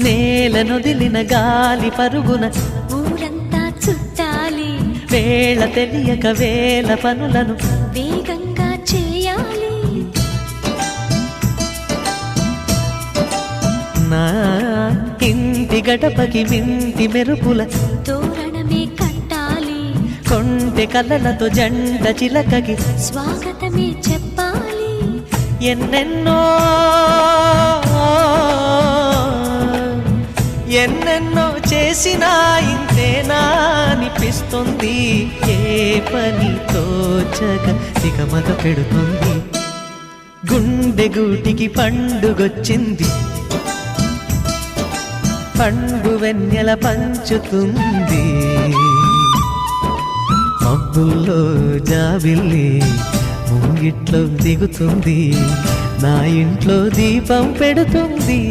నేలనొదిలిన గాలి పరుగున ఊరంతా చుట్టాలి, వేళ తెలియక వేల పనులను వేగంగా చేయాలి. నా ఇంటి గడపకి వింటి మెరుపుల తోరణమే కట్టాలి, కొంటె కలలతో జంట చిలకకి స్వాగతమే చెప్పాలి. ఎన్నెన్నో ఎన్నెన్నో చేసినా ఇంతేనా అనిపిస్తుంది. ఏ పని తోచక దిగమగ పెడుతుంది. గుండె గూటికి పండుగొచ్చింది, పండు వెన్నెల పంచుతుంది. మబ్బుల్లో జాబిల్లి ముంగిట్లో దిగుతుంది, నా ఇంట్లో దీపం పెడుతుంది.